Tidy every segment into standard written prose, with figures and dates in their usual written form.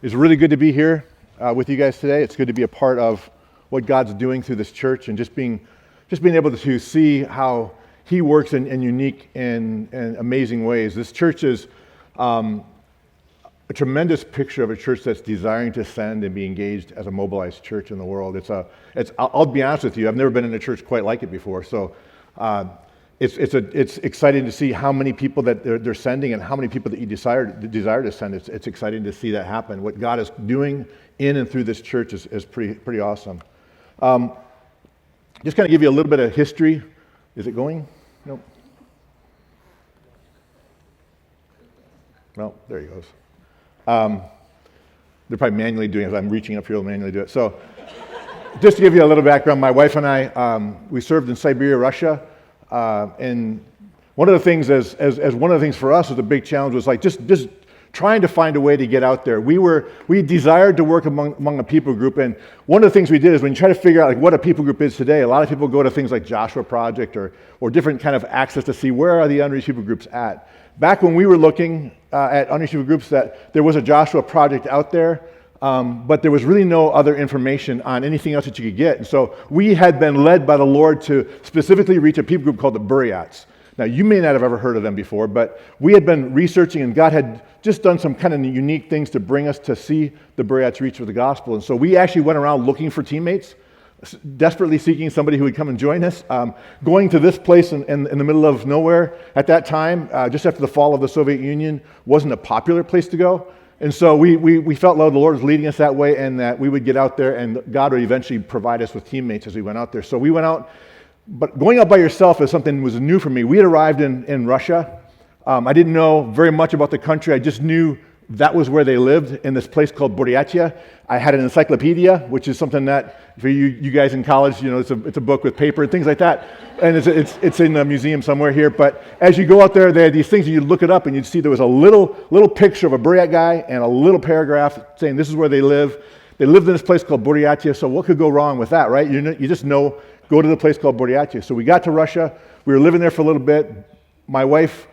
It's really good to be here with you guys today. It's good to be a part of what God's doing through this church and just being able to see how He works in unique and amazing ways. This church is a tremendous picture of a church that's desiring to send and be engaged as a mobilized church in the world. I'll be honest with you, I've never been in a church quite like it before. So it's exciting to see how many people that they're sending and how many people that you desire to send. It's exciting to see that happen. What God is doing in and through this church is pretty awesome. Just kind of give you a little bit of history. Is it going? Nope. No, there he goes. They're probably manually doing it. I'm reaching up here to manually do it. So just to give you a little background, my wife and I, we served in Siberia, Russia. And one of the things, as one of the things for us was a big challenge, was like just trying to find a way to get out there. We desired to work among a people group, and one of the things we did is when you try to figure out like what a people group is today, a lot of people go to things like Joshua Project or different kind of access to see where are the unreached people groups at. Back when we were looking at unreached people groups, that there was a Joshua Project out there, but there was really no other information on anything else that you could get. And so we had been led by the Lord to specifically reach a people group called the Buryats. Now, you may not have ever heard of them before, but we had been researching, and God had just done some kind of unique things to bring us to see the Buryats reach with the gospel. And so we actually went around looking for teammates, desperately seeking somebody who would come and join us. Going to this place in the middle of nowhere at that time, just after the fall of the Soviet Union, wasn't a popular place to go. And so we felt like the Lord was leading us that way, and that we would get out there and God would eventually provide us with teammates as we went out there. So we went out, but going out by yourself is something that was new for me. We had arrived in Russia. I didn't know very much about the country. I just knew that was where they lived, in this place called Buryatia. I had an encyclopedia, which is something that for you guys in college, it's a book with paper and things like that, and it's in a museum somewhere here. But as you go out there, they had these things, and you'd look it up, and you'd see there was a little picture of a Buryat guy and a little paragraph saying this is where they live. They lived in this place called Buryatia. So what could go wrong with that, right? You just know, go to the place called Buryatia. So we got to Russia. We were living there for a little bit. My wife,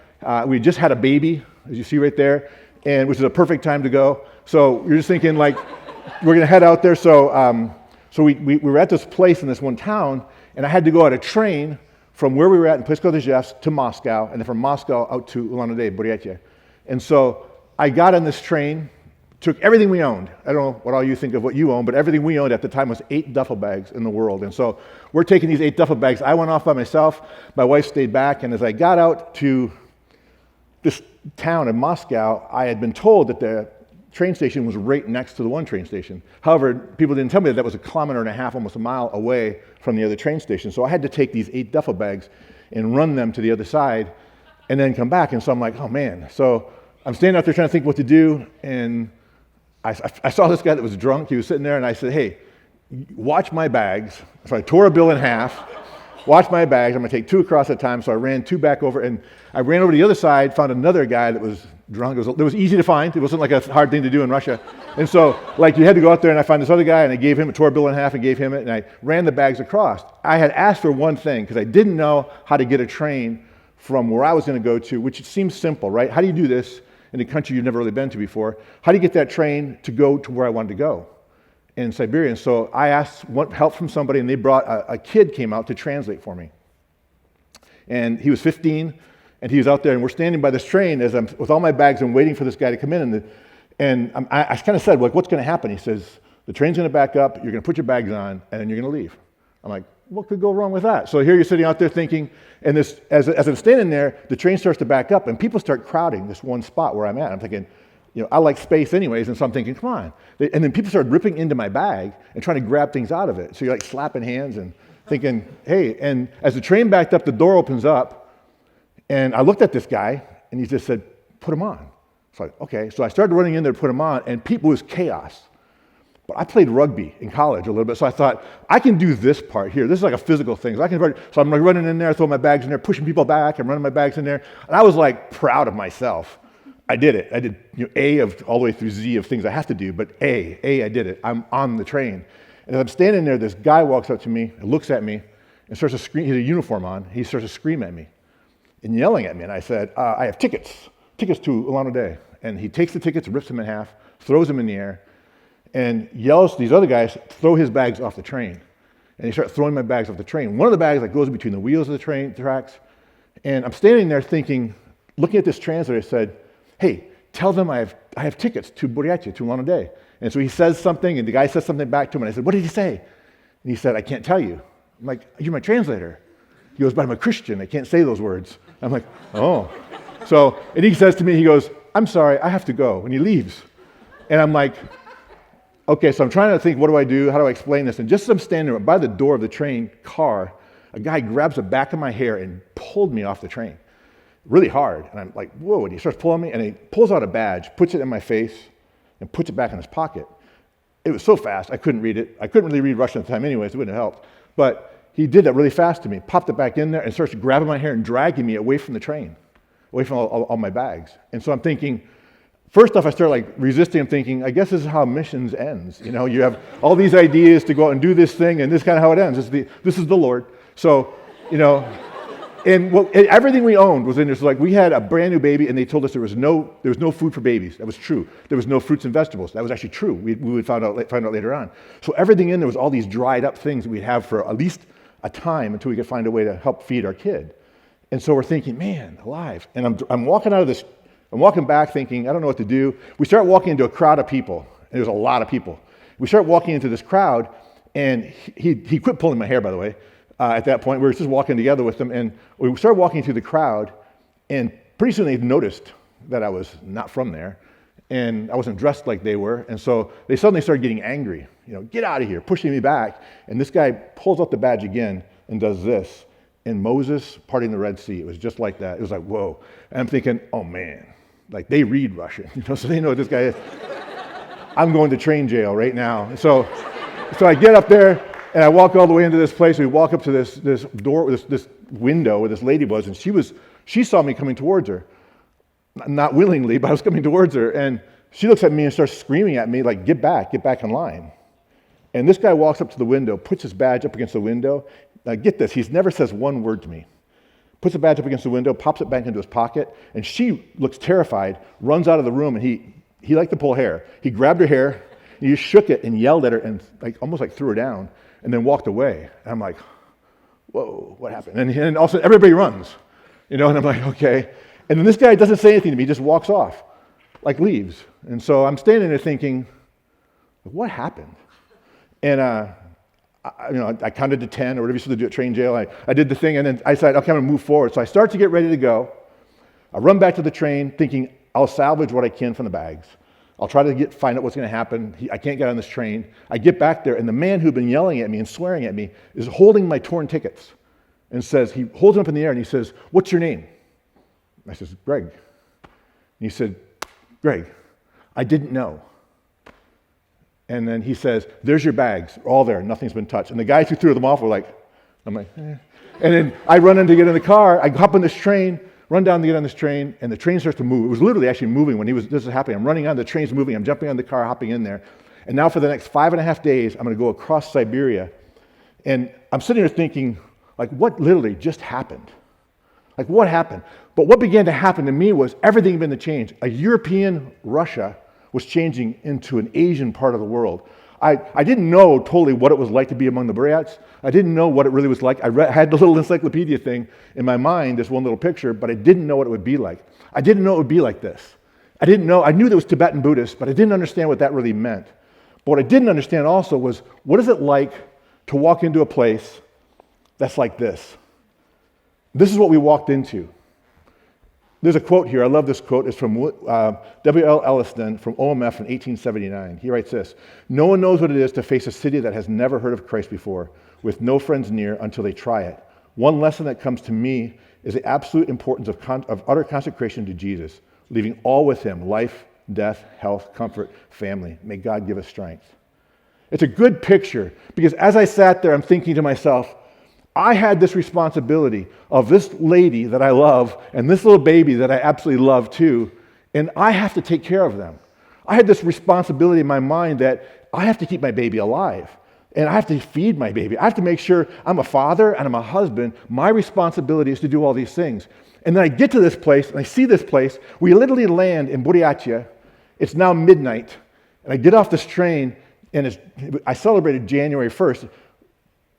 we just had a baby, as you see right there, and which is a perfect time to go. So you're just thinking like, we're going to head out there. So we were at this place in this one town, and I had to go on a train from where we were at in a place called Izhevsk to Moscow, and then from Moscow out to Ulan-Ude, Buryatia. And so I got on this train, took everything we owned. I don't know what all you think of what you own, but everything we owned at the time was 8 duffel bags in the world. And so we're taking these 8 duffel bags. I went off by myself. My wife stayed back, and as I got out to this town in Moscow, I had been told that the train station was right next to the one train station. However, people didn't tell me that was 1.5 kilometers, almost a mile away from the other train station. So I had to take these 8 duffel bags and run them to the other side and then come back. And so I'm like, oh man. So I'm standing out there trying to think what to do, and I saw this guy that was drunk. He was sitting there, and I said, hey, watch my bags. So I tore a bill in half. Watch my bags. I'm going to take 2 across at a time. So I ran 2 back over, and I ran over to the other side, found another guy that was drunk. It was easy to find. It wasn't like a hard thing to do in Russia. And so, like, you had to go out there, and I found this other guy, and I gave him a tore bill in half and gave him it, and I ran the bags across. I had asked for one thing, because I didn't know how to get a train from where I was going to go to, which seems simple, right? How do you do this in a country you've never really been to before? How do you get that train to go to where I wanted to go in Siberia? And so I asked help from somebody, and they brought a kid came out to translate for me. And he was 15, and he was out there, and we're standing by this train as I'm with all my bags and waiting for this guy to come in. And I kind of said, like, what's going to happen? He says, the train's going to back up, you're going to put your bags on, and then you're going to leave. I'm like, what could go wrong with that? So here you're sitting out there thinking, and as I'm standing there, the train starts to back up, and people start crowding this one spot where I'm at. I'm thinking, I like space anyways, and so I'm thinking, come on. And then people started ripping into my bag and trying to grab things out of it. So you're like slapping hands and thinking, hey, and as the train backed up, the door opens up, and I looked at this guy, and he just said, put him on. So okay, so I started running in there to put him on, and it was chaos. But I played rugby in college a little bit, so I thought, I can do this part here. This is like a physical thing. So I'm like running in there, throwing my bags in there, pushing people back, and running my bags in there. And I was like proud of myself. I did it. I did A of all the way through Z of things I have to do, but I did it. I'm on the train. And as I'm standing there, this guy walks up to me and looks at me and starts to scream. He had a uniform on. He starts to scream at me and yelling at me. And I said, I have tickets to Ulan-Ude. And he takes the tickets, rips them in half, throws them in the air, and yells to these other guys, throw his bags off the train. And they start throwing my bags off the train. One of the bags goes between the wheels of the train tracks, and I'm standing there thinking, looking at this translator, I said, hey, tell them I have tickets to Buryatia, to one day. And so he says something, and the guy says something back to him, and I said, what did he say? And he said, I can't tell you. I'm like, you're my translator. He goes, but I'm a Christian, I can't say those words. I'm like, oh. So, and he says to me, he goes, I'm sorry, I have to go. And he leaves. And I'm like, okay, so I'm trying to think, what do I do? How do I explain this? And just as I'm standing by the door of the train car, a guy grabs the back of my hair and pulled me off the train really hard. And I'm like, whoa, and he starts pulling me, and he pulls out a badge, puts it in my face, and puts it back in his pocket. It was so fast, I couldn't read it. I couldn't really read Russian at the time anyways, it wouldn't have helped. But he did that really fast to me, popped it back in there, and starts grabbing my hair and dragging me away from the train, away from all my bags. And so I'm thinking, first off, I start resisting. I'm thinking, I guess this is how missions ends. You know, you have all these ideas to go out and do this thing, and this is kind of how it ends. This is the Lord. So, you know, and everything we owned was in there. So we had a brand new baby, and they told us there was no food for babies. That was true. There was no fruits and vegetables. That was actually true. We would find out later on. So everything in there was all these dried up things that we'd have for at least a time until we could find a way to help feed our kid. And so we're thinking, man, alive. And I'm walking out of this. I'm walking back thinking, I don't know what to do. We start walking into a crowd of people, and there's a lot of people. We start walking into this crowd, and he quit pulling my hair, by the way. At that point, we were just walking together with them, and we started walking through the crowd, and pretty soon they noticed that I was not from there, and I wasn't dressed like they were, and so they suddenly started getting angry. You know, get out of here, pushing me back, and this guy pulls up the badge again and does this, and Moses parting the Red Sea. It was just like that. It was like, whoa. And I'm thinking, oh man, they read Russian, so they know what this guy is. I'm going to train jail right now. So I get up there, and I walk all the way into this place. We walk up to this door, this window where this lady was, and she saw me coming towards her. Not willingly, but I was coming towards her. And she looks at me and starts screaming at me, like, get back in line. And this guy walks up to the window, puts his badge up against the window. Now get this, he never says one word to me. Puts the badge up against the window, pops it back into his pocket, and she looks terrified, runs out of the room, and he liked to pull hair. He grabbed her hair, and he shook it and yelled at her and almost threw her down, and then walked away. And I'm like, whoa, what happened? And all of a sudden, everybody runs, and I'm like, okay. And then this guy doesn't say anything to me, he just walks off, leaves. And so I'm standing there thinking, what happened? And I counted to 10 or whatever you're supposed to do at train jail. I did the thing, and then I decided, okay, I'm going to move forward. So I start to get ready to go. I run back to the train thinking I'll salvage what I can from the bags. I'll try to find out what's going to happen. I can't get on this train. I get back there, and the man who'd been yelling at me and swearing at me is holding my torn tickets and he holds them up in the air, and he says, what's your name? I says, Greg. And he said, Greg, I didn't know. And then he says, there's your bags, all there, nothing's been touched. And the guys who threw them off were like, I'm like, eh. And then I run in to get in the car, I hop on this train, run down to get on this train, and the train starts to move. It was literally actually moving when this is happening. I'm running on, the train's moving, I'm jumping on the car, hopping in there. And now for the next 5.5 days, I'm going to go across Siberia. And I'm sitting there thinking, what literally just happened? What happened? But what began to happen to me was everything began to change. A European Russia was changing into an Asian part of the world. I didn't know totally what it was like to be among the Buryats. I didn't know what it really was like. I had the little encyclopedia thing in my mind, this one little picture, but I didn't know what it would be like. I didn't know it would be like this. I knew there was Tibetan Buddhist, but I didn't understand what that really meant. But what I didn't understand also was, what is it like to walk into a place that's like this? This is what we walked into. There's a quote here. I love this quote. It's from W.L. Elliston from OMF in 1879. He writes this: no one knows what it is to face a city that has never heard of Christ before, with no friends near until they try it. One lesson that comes to me is the absolute importance of utter consecration to Jesus, leaving all with him: life, death, health, comfort, family. May God give us strength. It's a good picture, because as I sat there, I'm thinking to myself, I had this responsibility of this lady that I love and this little baby that I absolutely love too, and I have to take care of them. I had this responsibility in my mind that I have to keep my baby alive, and I have to feed my baby. I have to make sure I'm a father and I'm a husband. My responsibility is to do all these things. And then I get to this place, and I see this place. We literally land in Buryatia. It's now midnight, And I get off this train, and I celebrated January 1st.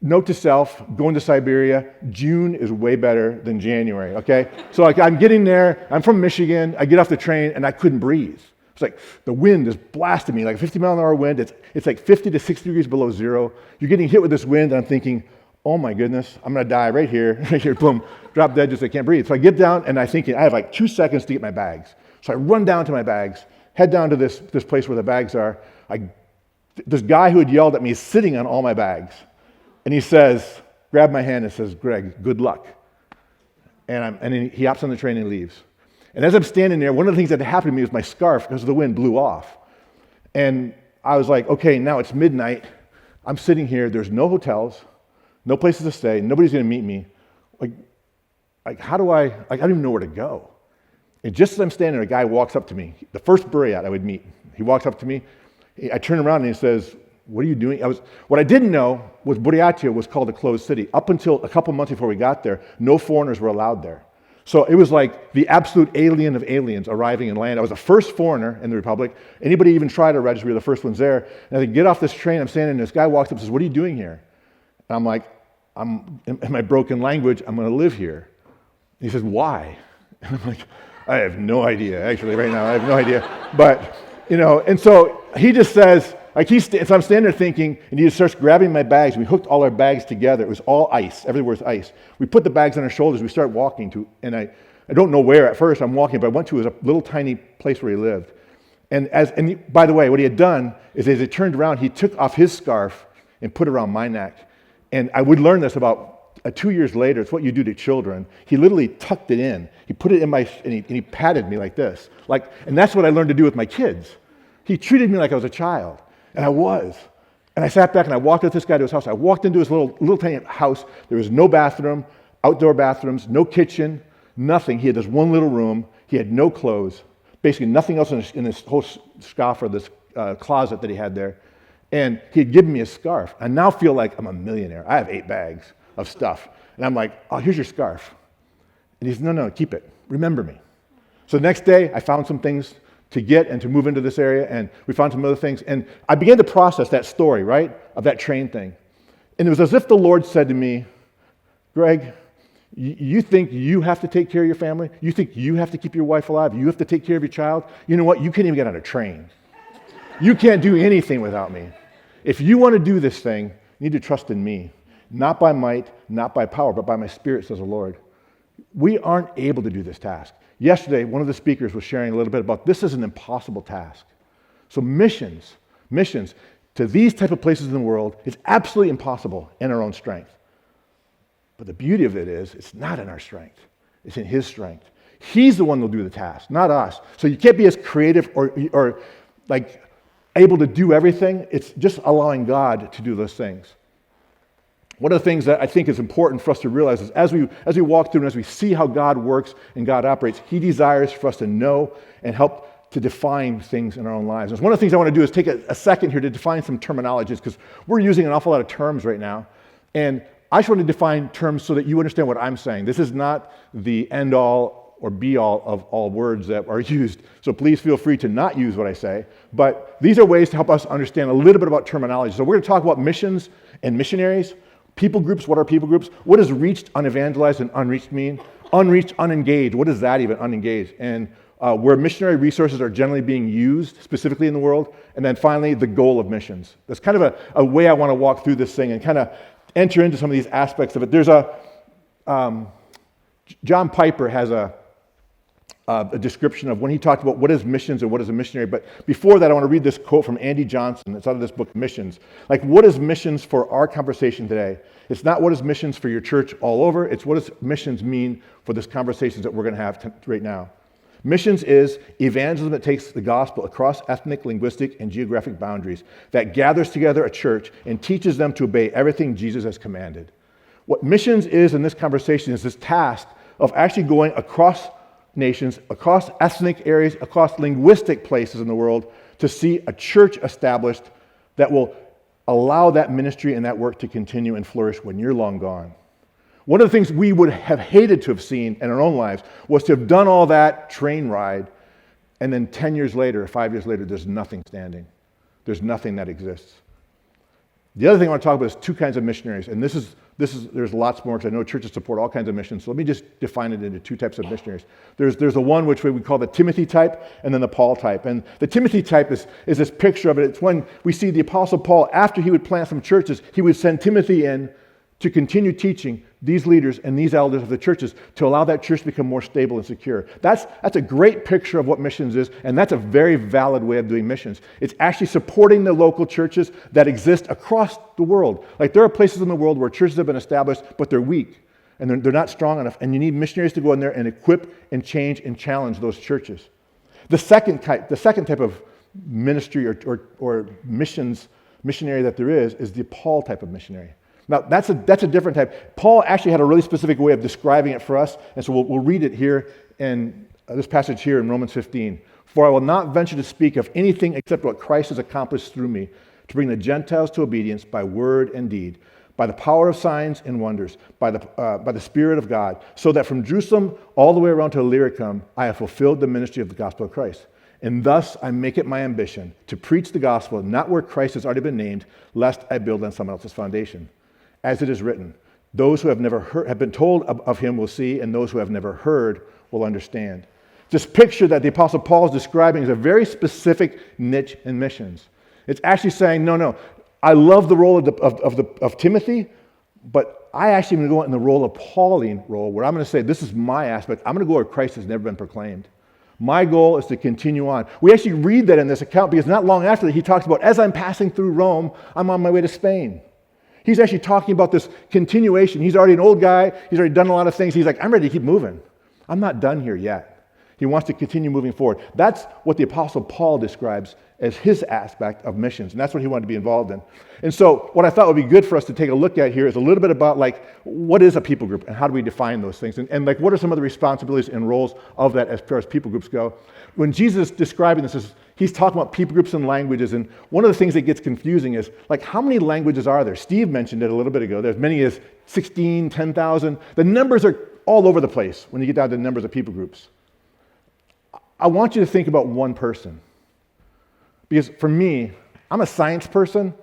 Note to self, going to Siberia, June is way better than January, okay? So like I'm getting there, I'm from Michigan, I get off the train, and I couldn't breathe. It's like the wind is blasting me, like a 50-mile-an-hour wind. It's like 50 to 60 degrees below zero. You're getting hit with this wind, and I'm thinking, oh my goodness, I'm gonna die right here, boom, drop dead, just I can't breathe. So I get down, and I think I have like 2 seconds to get my bags. So I run down to my bags, head down to this place where the bags are. This guy who had yelled at me is sitting on all my bags. And he says, grab my hand and says, Greg, good luck. And he hops on the train and leaves. And as I'm standing there, one of the things that happened to me was my scarf, because of the wind, blew off. And I was like, okay, now it's midnight. I'm sitting here. There's no hotels, no places to stay. Nobody's going to meet me. Like how do I don't even know where to go. And just as I'm standing there, a guy walks up to me. The first Buryat I would meet. He walks up to me. I turn around and he says, what are you doing? What I didn't know was Buryatia was called a closed city. Up until a couple months before we got there, no foreigners were allowed there. So it was like the absolute alien of aliens arriving in land. I was the first foreigner in the Republic. Anybody even tried to register, we were the first ones there. And I get off this train, I'm standing, and this guy walks up and says, what are you doing here? And I'm like, in my broken language, I'm going to live here. And he says, why? And I'm like, I have no idea. Actually, right now, I have no idea. But, and so he just says, so I'm standing there thinking, and he just starts grabbing my bags. We hooked all our bags together. It was all ice. Everywhere was ice. We put the bags on our shoulders. We start walking and I don't know where at first I'm walking, but I went to a little tiny place where he lived. And by the way, what he had done is as he turned around, he took off his scarf and put it around my neck. And I would learn this about 2 years later. It's what you do to children. He literally tucked it in. He put it in and he patted me like this. And that's what I learned to do with my kids. He treated me like I was a child. And I was. And I sat back and I walked with this guy to his house. I walked into his little tiny house. There was no bathroom, outdoor bathrooms, no kitchen, nothing. He had this one little room. He had no clothes, basically nothing else in this whole scoffer, this closet that he had there. And he had given me a scarf. I now feel like I'm a millionaire. I have 8 bags of stuff. And I'm like, oh, here's your scarf. And he said, no, keep it. Remember me. So the next day, I found some things to get and to move into this area, and we found some other things. And I began to process that story, right, of that train thing. And it was as if the Lord said to me, Greg, you think you have to take care of your family? You think you have to keep your wife alive? You have to take care of your child? You know what? You can't even get on a train. You can't do anything without me. If you want to do this thing, you need to trust in me. Not by might, not by power, but by my Spirit, says the Lord. We aren't able to do this task. Yesterday, one of the speakers was sharing a little bit about this is an impossible task. So missions to these type of places in the world is absolutely impossible in our own strength. But the beauty of it is, it's not in our strength. It's in His strength. He's the one who will do the task, not us. So you can't be as creative or like able to do everything. It's just allowing God to do those things. One of the things that I think is important for us to realize is as we walk through and as we see how God works and God operates, He desires for us to know and help to define things in our own lives. And one of the things I want to do is take a second here to define some terminologies, because we're using an awful lot of terms right now. And I just want to define terms so that you understand what I'm saying. This is not the end-all or be-all of all words that are used. So please feel free to not use what I say. But these are ways to help us understand a little bit about terminology. So we're going to talk about missions and missionaries. People groups, what are people groups? What does reached, unevangelized, and unreached mean? Unreached, unengaged, what is that even, unengaged? And where missionary resources are generally being used, specifically in the world. And then finally, the goal of missions. That's kind of a way I want to walk through this thing and kind of enter into some of these aspects of it. There's John Piper has a description of when he talked about what is missions and what is a missionary. But before that, I want to read this quote from Andy Johnson. It's out of this book, Missions. Like, what is missions for our conversation today? It's not what is missions for your church all over. It's what does missions mean for this conversations that we're going to have right now. Missions is evangelism that takes the gospel across ethnic, linguistic, and geographic boundaries, that gathers together a church and teaches them to obey everything Jesus has commanded. What missions is in this conversation is this task of actually going across nations, across ethnic areas, across linguistic places in the world to see a church established that will allow that ministry and that work to continue and flourish when you're long gone. One of the things we would have hated to have seen in our own lives was to have done all that train ride, and then 10 years later, 5 years later, there's nothing standing. There's nothing that exists. The other thing I want to talk about is two kinds of missionaries, and there's lots more because I know churches support all kinds of missions. So let me just define it into two types of missionaries. There's the one which we call the Timothy type, and then the Paul type. And the Timothy type is this picture of it. It's when we see the Apostle Paul, after he would plant some churches, he would send Timothy in to continue teaching these leaders and these elders of the churches to allow that church to become more stable and secure. That's a great picture of what missions is, and that's a very valid way of doing missions. It's actually supporting the local churches that exist across the world. Like there are places in the world where churches have been established, but they're weak, and they're not strong enough, and you need missionaries to go in there and equip and change and challenge those churches. The second type of ministry or missionary that there is the Paul type of missionary. Now, that's a different type. Paul actually had a really specific way of describing it for us, and so we'll read it here in this passage here in Romans 15. For I will not venture to speak of anything except what Christ has accomplished through me, to bring the Gentiles to obedience by word and deed, by the power of signs and wonders, by the Spirit of God, so that from Jerusalem all the way around to Illyricum, I have fulfilled the ministry of the gospel of Christ. And thus I make it my ambition to preach the gospel, not where Christ has already been named, lest I build on someone else's foundation. As it is written, those who have never heard, have been told of him will see, and those who have never heard will understand. This picture that the Apostle Paul is describing is a very specific niche in missions. It's actually saying, no, I love the role of Timothy, but I actually am going to go in the role of Pauline role, where I'm going to say, this is my aspect. I'm going to go where Christ has never been proclaimed. My goal is to continue on. We actually read that in this account because not long after that, he talks about, as I'm passing through Rome, I'm on my way to Spain. He's actually talking about this continuation. He's already an old guy. He's already done a lot of things. He's like, I'm ready to keep moving. I'm not done here yet. He wants to continue moving forward. That's what the Apostle Paul describes as his aspect of missions, and that's what he wanted to be involved in. And so what I thought would be good for us to take a look at here is a little bit about what is a people group and how do we define those things, and what are some of the responsibilities and roles of that as far as people groups go. When Jesus is describing this, he's talking about people groups and languages, and one of the things that gets confusing is, how many languages are there? Steve mentioned it a little bit ago. There's many as 16, 10,000. The numbers are all over the place when you get down to the numbers of people groups. I want you to think about one person. Because for me, I'm a science person,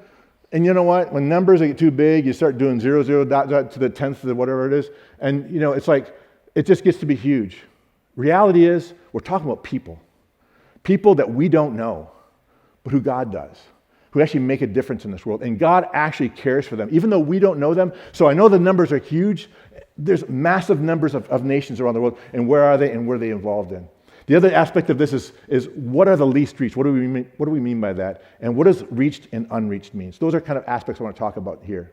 and you know what? When numbers get too big, you start doing 0, 0, dot, dot to the 10th of whatever it is, and it's it just gets to be huge. Reality is, we're talking about people. People that we don't know, but who God does, who actually make a difference in this world. And God actually cares for them, even though we don't know them. So I know the numbers are huge. There's massive numbers of nations around the world, and where are they and what are they involved in? The other aspect of this is what are the least reached? What do we mean by that? And what does reached and unreached mean? So those are kind of aspects I want to talk about here.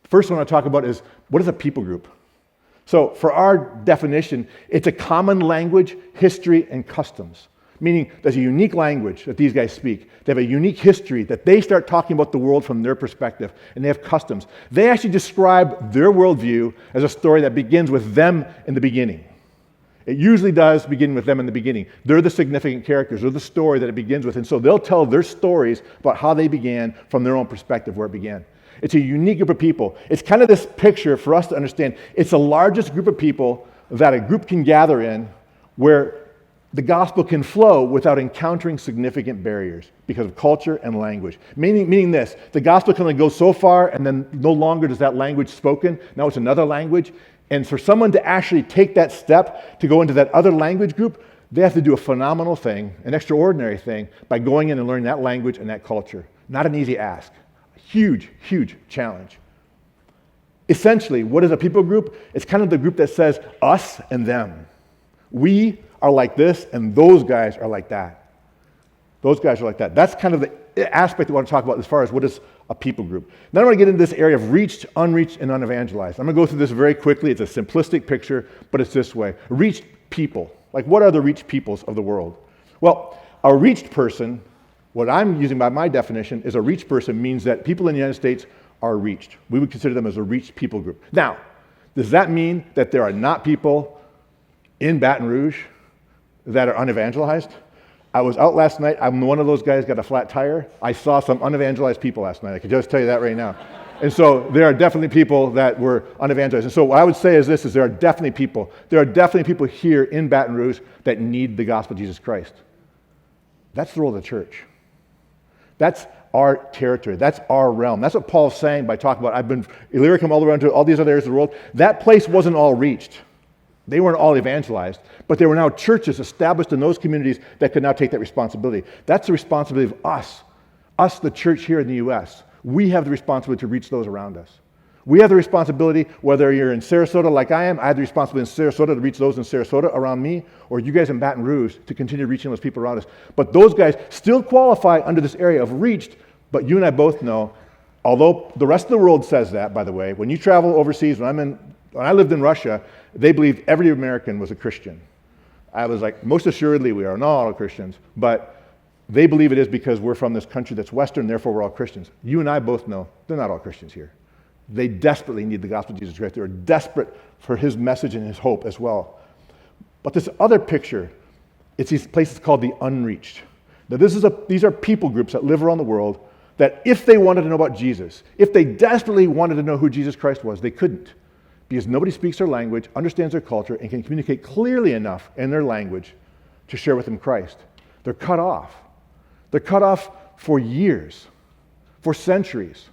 First one I want to talk about is, what is a people group? So for our definition, it's a common language, history, and customs. Meaning there's a unique language that these guys speak. They have a unique history that they start talking about the world from their perspective, and they have customs. They actually describe their worldview as a story that begins with them in the beginning. It usually does begin with them in the beginning. They're the significant characters. They're the story that it begins with. And so they'll tell their stories about how they began from their own perspective, where it began. It's a unique group of people. It's kind of this picture for us to understand. It's the largest group of people that a group can gather in where the gospel can flow without encountering significant barriers because of culture and language. Meaning this, the gospel can only go so far, and then no longer does that language spoken. Now it's another language. And for someone to actually take that step to go into that other language group, they have to do a phenomenal thing, an extraordinary thing, by going in and learning that language and that culture. Not an easy ask. Huge, huge challenge. Essentially, what is a people group? It's kind of the group that says us and them. We are like this, and those guys are like that. Those guys are like that. That's kind of the aspect I want to talk about as far as what is a people group. Then I want to get into this area of reached, unreached, and unevangelized. I'm going to go through this very quickly. It's a simplistic picture, but it's this way. Reached people. What are the reached peoples of the world? Well, a reached person, what I'm using by my definition, is a reached person means that people in the United States are reached. We would consider them as a reached people group. Now, does that mean that there are not people in Baton Rouge that are unevangelized? I was out last night. I'm one of those guys got a flat tire. I saw some unevangelized people last night. I can just tell you that right now. And so there are definitely people that were unevangelized. And so what I would say is this, is there are definitely people here in Baton Rouge that need the gospel of Jesus Christ. That's the role of the church. That's our territory. That's our realm. That's what Paul's saying by talking about, I've been Illyricum all around to all these other areas of the world. That place wasn't all reached. They weren't all evangelized, but there were now churches established in those communities that could now take that responsibility. That's the responsibility of us, the church here in the U.S. We have the responsibility to reach those around us. We have the responsibility, whether you're in Sarasota like I am, I have the responsibility in Sarasota to reach those in Sarasota around me, or you guys in Baton Rouge to continue reaching those people around us. But those guys still qualify under this area of reached, but you and I both know, although the rest of the world says that, by the way, when you travel overseas, when I lived in Russia, they believed every American was a Christian. I was like, most assuredly we are not all Christians, but they believe it is because we're from this country that's Western, therefore we're all Christians. You and I both know they're not all Christians here. They desperately need the gospel of Jesus Christ. They're desperate for his message and his hope as well. But this other picture, it's these places called the Unreached. Now these are people groups that live around the world that if they wanted to know about Jesus, if they desperately wanted to know who Jesus Christ was, they couldn't. Because nobody speaks their language, understands their culture, and can communicate clearly enough in their language to share with them Christ. They're cut off. They're cut off for years, for centuries,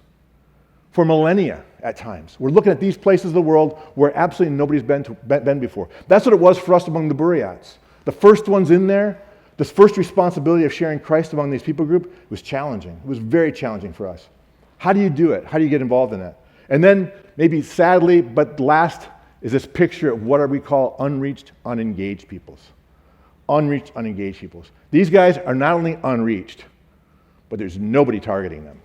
for millennia at times. We're looking at these places of the world where absolutely nobody's been before. That's what it was for us among the Buryats. The first ones in there, this first responsibility of sharing Christ among these people group was challenging. It was very challenging for us. How do you do it? How do you get involved in that? And then, maybe sadly, but last is this picture of what we call unreached, unengaged peoples. Unreached, unengaged peoples. These guys are not only unreached, but there's nobody targeting them.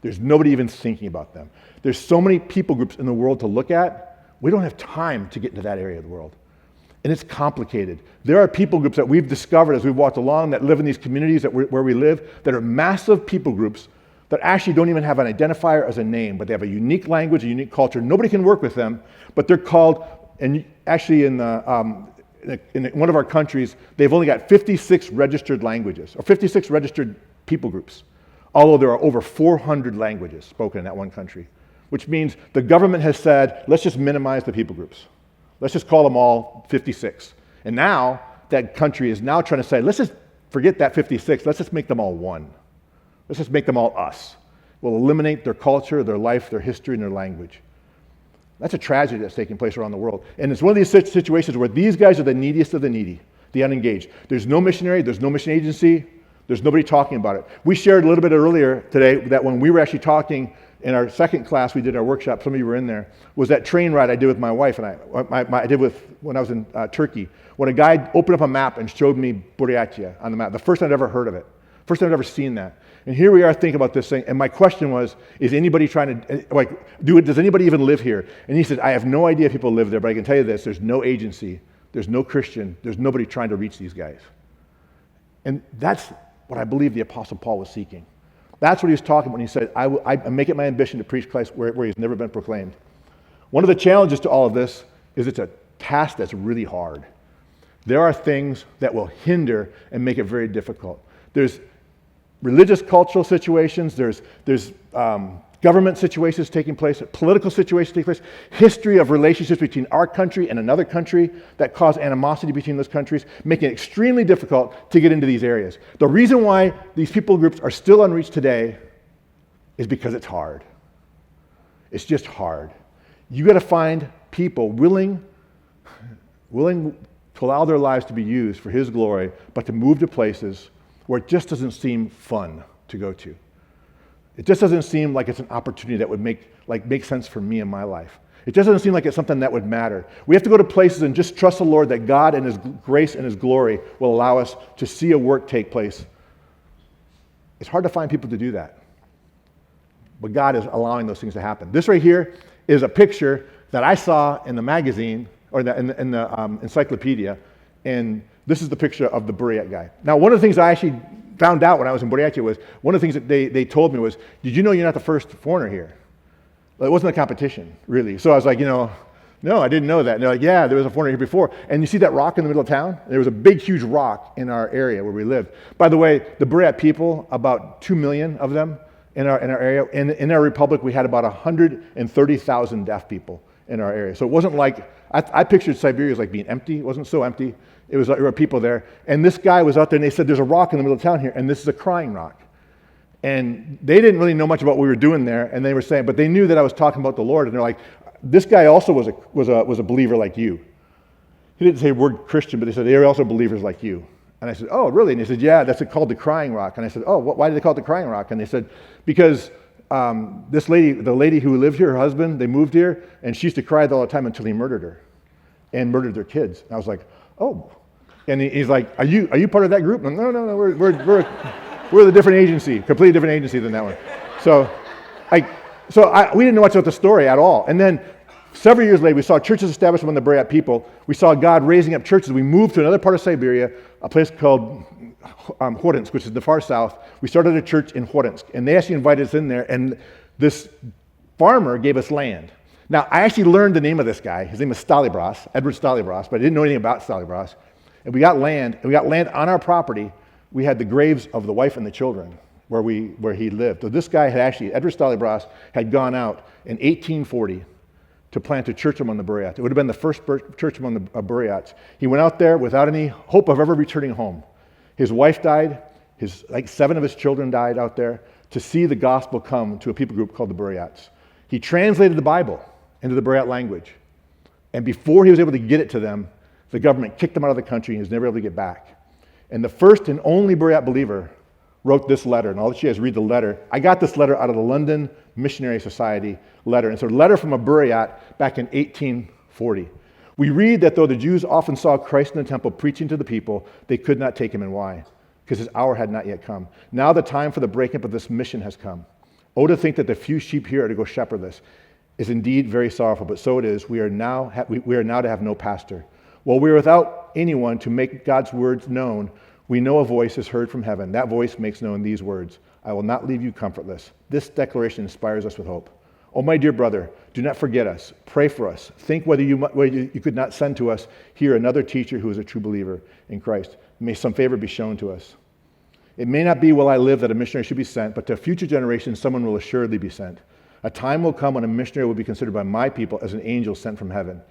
There's nobody even thinking about them. There's so many people groups in the world to look at, we don't have time to get into that area of the world. And it's complicated. There are people groups that we've discovered as we've walked along that live in these communities where we live that are massive people groups that actually don't even have an identifier as a name, but they have a unique language, a unique culture. Nobody can work with them, but they're called, and actually in one of our countries, they've only got 56 registered languages, or 56 registered people groups, although there are over 400 languages spoken in that one country, which means the government has said, let's just minimize the people groups. Let's just call them all 56. And now, that country is now trying to say, let's just forget that 56, let's just make them all one. Let's just make them all us. We'll eliminate their culture, their life, their history, and their language. That's a tragedy that's taking place around the world. And it's one of these situations where these guys are the neediest of the needy, the unengaged. There's no missionary, there's no mission agency, there's nobody talking about it. We shared a little bit earlier today that when we were actually talking in our second class, we did our workshop, some of you were in there, was that train ride I did with my wife and I did when I was in Turkey, when a guy opened up a map and showed me Buryatia on the map. The first time I'd ever heard of it. First time I'd ever seen that. And here we are thinking about this thing, and my question was, is anybody trying to, does anybody even live here? And he said, I have no idea if people live there, but I can tell you this, there's no agency, there's no Christian, there's nobody trying to reach these guys. And that's what I believe the Apostle Paul was seeking. That's what he was talking about when he said, I make it my ambition to preach Christ where he's never been proclaimed. One of the challenges to all of this is it's a task that's really hard. There are things that will hinder and make it very difficult. There's religious, cultural situations, there's government situations taking place, political situations taking place, history of relationships between our country and another country that cause animosity between those countries, making it extremely difficult to get into these areas. The reason why these people groups are still unreached today is because it's hard. It's just hard. You got to find people willing to allow their lives to be used for His glory, but to move to places where it just doesn't seem fun to go to. It just doesn't seem like it's an opportunity that would make sense for me in my life. It just doesn't seem like it's something that would matter. We have to go to places and just trust the Lord that God and His grace and His glory will allow us to see a work take place. It's hard to find people to do that. But God is allowing those things to happen. This right here is a picture that I saw in the magazine, or in the encyclopedia, and this is the picture of the Buryat guy. Now, one of the things I actually found out when I was in Buryatia was, one of the things that they told me was, did you know you're not the first foreigner here? Well, it wasn't a competition, really. So I was like, no, I didn't know that. And they're like, yeah, there was a foreigner here before. And you see that rock in the middle of town? There was a big, huge rock in our area where we lived. By the way, the Buryat people, about 2 million of them in our area. In our republic, we had about 130,000 deaf people in our area. So it wasn't like, I pictured Siberia as like being empty. It wasn't so empty. It was like there were people there. And this guy was out there and they said, there's a rock in the middle of town here, and this is a crying rock. And they didn't really know much about what we were doing there, and they were saying, but they knew that I was talking about the Lord, and they're like, this guy also was a believer like you. He didn't say we're Christian, but they said they're also believers like you. And I said, oh, really? And they said, yeah, that's called the Crying Rock. And I said, oh, why did they call it the Crying Rock? And they said, because this lady, the lady who lived here, her husband, they moved here, and she used to cry all the time until he murdered her and murdered their kids. And I was like, oh. And he's like, are you part of that group? And I'm, no, we're the different agency, completely different agency than that one. So we didn't know much about the story at all. And then several years later, we saw churches established among the Buryat people. We saw God raising up churches. We moved to another part of Siberia, a place called Khorensk, which is in the far south. We started a church in Khorensk, and they actually invited us in there, and this farmer gave us land. Now, I actually learned the name of this guy. His name is Stalibras, Edward Stalibras, but I didn't know anything about Stalibras. And we got land on our property. We had the graves of the wife and the children where he lived. So this guy Edward Stalibras had gone out in 1840 to plant a church among the Buryats. It would have been the first church among the Buryats. He went out there without any hope of ever returning home. His wife died. 7 of his children died out there to see the gospel come to a people group called the Buryats. He translated the Bible into the Buryat language. And before he was able to get it to them, the government kicked him out of the country, and he was never able to get back. And the first and only Buryat believer wrote this letter, and all that she has read the letter. I got this letter out of the London Missionary Society letter. And it's a letter from a Buryat back in 1840. We read that though the Jews often saw Christ in the temple preaching to the people, they could not take him, and why? Because his hour had not yet come. Now the time for the breaking up of this mission has come. Oh, to think that the few sheep here are to go shepherdless is indeed very sorrowful, but so it is. We are now to have no pastor. While we are without anyone to make God's words known, we know a voice is heard from heaven. That voice makes known these words, I will not leave you comfortless. This declaration inspires us with hope. Oh, my dear brother, do not forget us. Pray for us. Think whether you could not send to us here another teacher who is a true believer in Christ. May some favor be shown to us. It may not be while I live that a missionary should be sent, but to future generations someone will assuredly be sent. A time will come when a missionary will be considered by my people as an angel sent from heaven.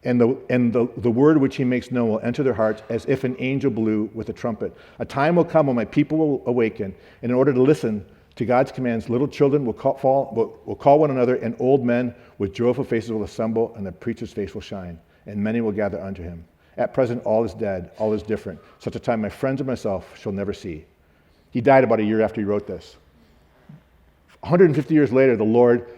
And the word which he makes known will enter their hearts as if an angel blew with a trumpet. A time will come when my people will awaken, and in order to listen to God's commands, little children will call one another, and old men with joyful faces will assemble, and the preacher's face will shine, and many will gather unto him. At present, all is dead, all is different. Such a time my friends and myself shall never see. He died about a year after he wrote this. 150 years later, the Lord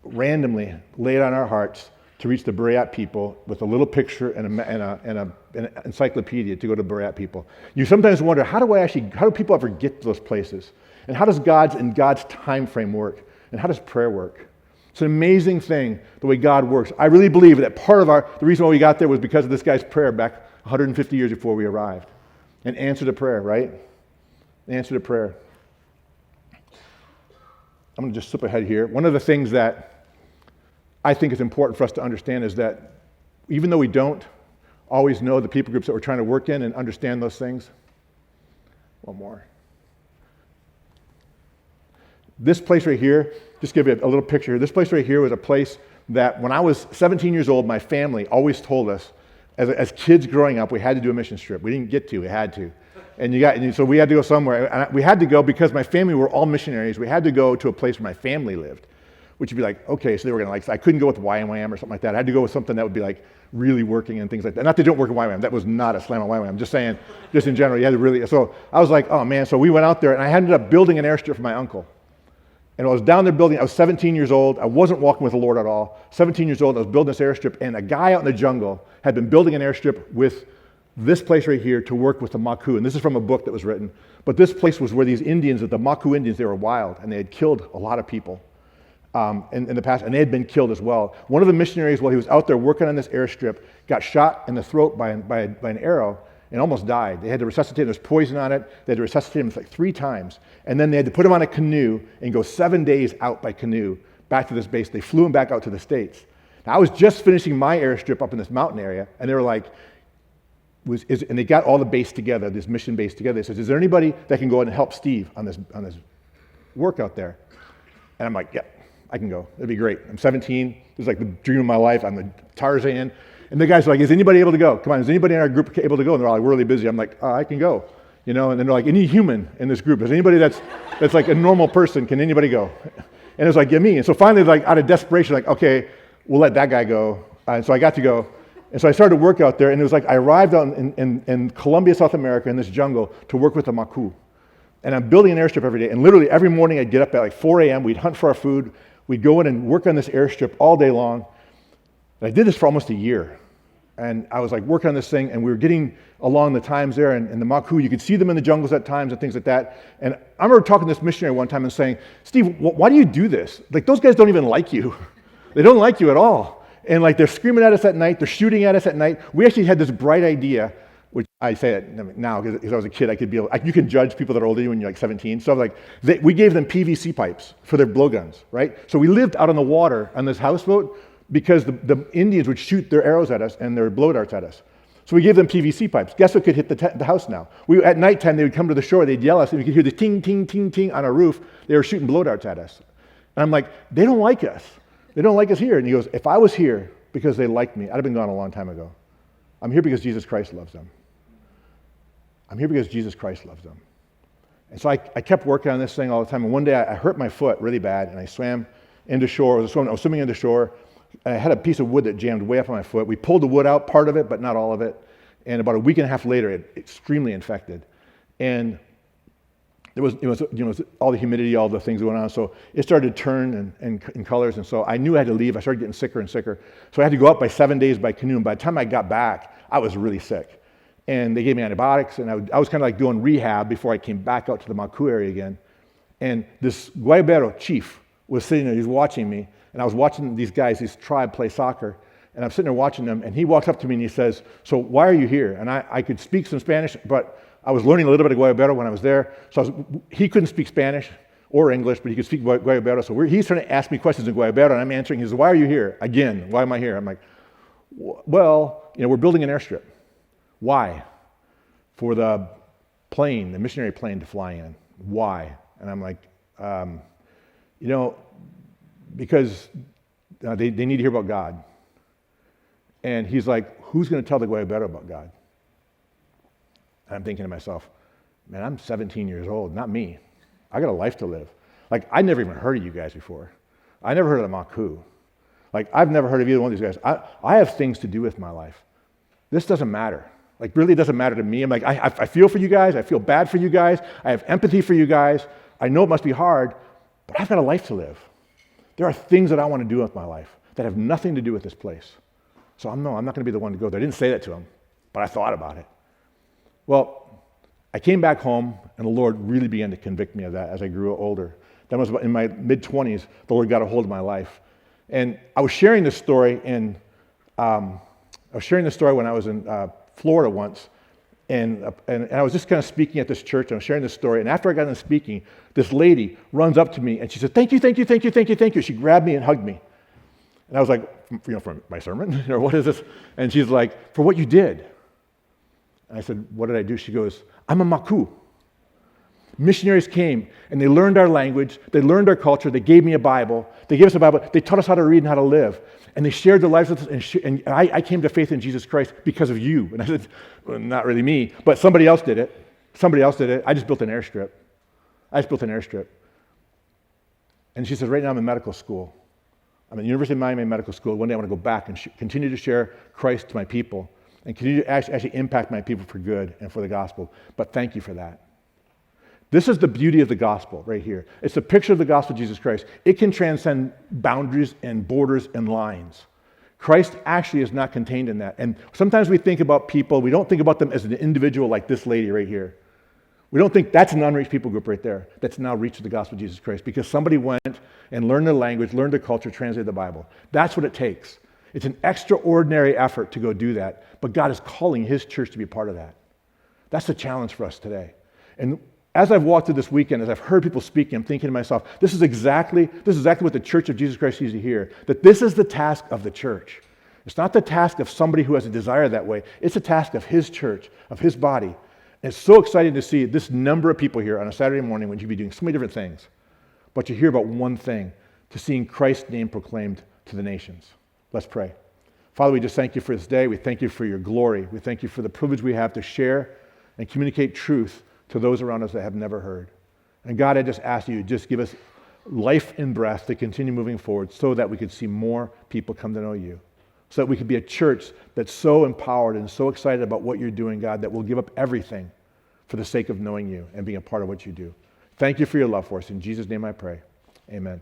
randomly laid on our hearts to reach the Buryat people with a little picture and an encyclopedia to go to Buryat people. You sometimes wonder, how do people ever get to those places? And how does God's time frame work? And how does prayer work? It's an amazing thing, the way God works. I really believe that part of the reason why we got there was because of this guy's prayer back 150 years before we arrived. An answer to prayer, right? An answer to prayer. I'm going to just slip ahead here. One of the things that I think is important for us to understand is that even though we don't always know the people groups that we're trying to work in and understand those things, one more. This place right here, just give you a little picture here. This place right here was a place that when I was 17 years old, my family always told us, as kids growing up, we had to do a mission trip. We didn't get to, we had to. So we had to go somewhere. And we had to go because my family were all missionaries. We had to go to a place where my family lived, which would be like, okay, so they were going to I couldn't go with YWAM or something like that. I had to go with something that would be like really working and things like that. Not that they don't work in YWAM. That was not a slam on YWAM. I'm just saying, just in general, you had to really, so I was like, oh man. So we went out there and I ended up building an airstrip for my uncle. And I was down there building, I was 17 years old. I wasn't walking with the Lord at all. 17 years old, I was building this airstrip, and a guy out in the jungle had been building an airstrip with this place right here to work with the Maku. And this is from a book that was written. But this place was where these Indians, the Maku Indians, they were wild, and they had killed a lot of people in the past, and they had been killed as well. One of the missionaries, while he was out there working on this airstrip, got shot in the throat by an arrow and almost died. They had to resuscitate him. There was poison on it. They had to resuscitate him like 3 times. And then they had to put him on a canoe and go 7 days out by canoe back to this base. They flew him back out to the States. Now, I was just finishing my airstrip up in this mountain area, and they were like, and they got all the base together, this mission base together. They said, is there anybody that can go and help Steve on this work out there? And I'm like, yeah, I can go. It'd be great. I'm 17. This is like the dream of my life. I'm the Tarzan. And the guys are like, is anybody able to go? Come on, is anybody in our group able to go? And they're all like, we're really busy. I'm like, I can go. And then they're like, any human in this group, is anybody that's like a normal person, can anybody go? And it was like, yeah, me. And so finally, like out of desperation, like, okay, we'll let that guy go. And so I got to go. And so I started to work out there, and it was like I arrived out in Colombia, South America, in this jungle to work with the Maku. And I'm building an airstrip every day, and literally every morning I'd get up at like 4 a.m., we'd hunt for our food, we'd go in and work on this airstrip all day long. And I did this for almost a year. And I was like working on this thing, and we were getting along the times there, and the Maku, you could see them in the jungles at times and things like that. And I remember talking to this missionary one time and saying, Steve, why do you do this? Like, those guys don't even like you. They don't like you at all. And like, they're screaming at us at night, they're shooting at us at night. We actually had this bright idea, which I say it now because I was a kid, I could be you can judge people that are older than you when you're like 17. So like, we gave them PVC pipes for their blowguns, right? So we lived out on the water on this houseboat because the Indians would shoot their arrows at us and their blow darts at us. So we gave them PVC pipes. Guess what could hit the house now? At nighttime, they would come to the shore, they'd yell at us, and we could hear the ting, ting, ting, ting on our roof. They were shooting blow darts at us. And I'm like, they don't like us. They don't like us here. And he goes, if I was here because they liked me, I'd have been gone a long time ago. I'm here because Jesus Christ loves them. I'm here because Jesus Christ loves them. And so I kept working on this thing all the time. And one day I hurt my foot really bad, and I swam into shore. I was swimming into shore. And I had a piece of wood that jammed way up on my foot. We pulled the wood out, part of it, but not all of it. And about a week and a half later, it extremely infected. And it was all the humidity, all the things going on. So it started to turn in colors. And so I knew I had to leave. I started getting sicker and sicker. So I had to go out by 7 days by canoe. And by the time I got back, I was really sick. And they gave me antibiotics. And I was kind of like doing rehab before I came back out to the Maku area again. And this Guayabero chief was sitting there. He was watching me. And I was watching these guys, this tribe, play soccer. And I'm sitting there watching them. And he walks up to me and he says, so why are you here? And I could speak some Spanish, but I was learning a little bit of Guayabero when I was there. So he couldn't speak Spanish or English, but he could speak Guayabero. So he's trying to ask me questions in Guayabero, and I'm answering. He says, why are you here? Again, why am I here? I'm like, well, we're building an airstrip. Why? For the plane, the missionary plane to fly in. Why? And I'm like, because they need to hear about God. And he's like, who's going to tell the Guayabero about God? And I'm thinking to myself, man, I'm 17 years old, not me. I got a life to live. Like, I never even heard of you guys before. I never heard of the Maku. Like, I've never heard of either one of these guys. I have things to do with my life. This doesn't matter. Like, really doesn't matter to me. I'm like, I feel for you guys. I feel bad for you guys. I have empathy for you guys. I know it must be hard, but I've got a life to live. There are things that I want to do with my life that have nothing to do with this place. So I'm not going to be the one to go there. I didn't say that to him, but I thought about it. Well, I came back home, and the Lord really began to convict me of that as I grew older. That was in my mid-20s, the Lord got a hold of my life. And I was sharing this story when I was in Florida once, and I was just kind of speaking at this church, and I was sharing this story, and after I got done speaking, this lady runs up to me, and she said, thank you, thank you, thank you, thank you, thank you. She grabbed me and hugged me. And I was like, from my sermon? What is this? And she's like, for what you did. And I said, what did I do? She goes, I'm a Maku. Missionaries came, and they learned our language, they learned our culture, they gave me a Bible, they gave us a Bible, they taught us how to read and how to live, and they shared their lives with us, and I came to faith in Jesus Christ because of you. And I said, well, not really me, but somebody else did it. I just built an airstrip. And she says, right now I'm in medical school. I'm at the University of Miami Medical School. One day I want to go back and continue to share Christ to my people and continue to actually impact my people for good and for the gospel. But thank you for that. This is the beauty of the gospel right here. It's a picture of the gospel of Jesus Christ. It can transcend boundaries and borders and lines. Christ actually is not contained in that. And sometimes we think about people, we don't think about them as an individual like this lady right here. We don't think that's an unreached people group right there that's now reached with the gospel of Jesus Christ because somebody went and learned their language, learned their culture, translated the Bible. That's what it takes. It's an extraordinary effort to go do that, but God is calling His church to be a part of that. That's the challenge for us today. And as I've walked through this weekend, as I've heard people speaking, I'm thinking to myself, this is exactly what the church of Jesus Christ needs to hear, that this is the task of the church. It's not the task of somebody who has a desire that way. It's a task of His church, of His body. And it's so exciting to see this number of people here on a Saturday morning when you'd be doing so many different things, but you hear about one thing, to seeing Christ's name proclaimed to the nations. Let's pray. Father, we just thank you for this day. We thank you for your glory. We thank you for the privilege we have to share and communicate truth to those around us that have never heard. And God, I just ask you to just give us life and breath to continue moving forward so that we could see more people come to know you. So that we could be a church that's so empowered and so excited about what you're doing, God, that we'll give up everything for the sake of knowing you and being a part of what you do. Thank you for your love for us. In Jesus' name I pray. Amen.